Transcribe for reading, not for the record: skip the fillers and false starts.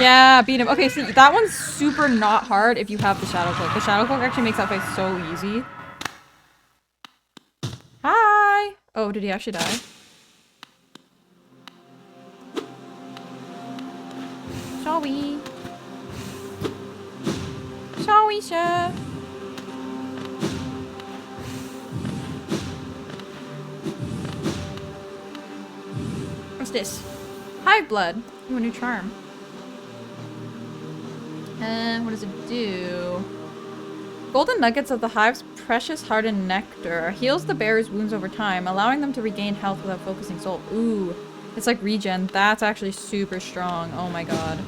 Yeah, beat him. Okay, see, that one's super not hard if you have the Shadow Cloak. The Shadow Cloak actually makes that fight so easy. Hi! Oh, did he actually die? Shall we? Shall we, sir? What's this? Hive blood. Ooh, a new charm. What does it do? Golden nuggets of the hive's precious hardened nectar heals the bearer's wounds over time, allowing them to regain health without focusing soul. Ooh, it's like regen. That's actually super strong. Oh my god.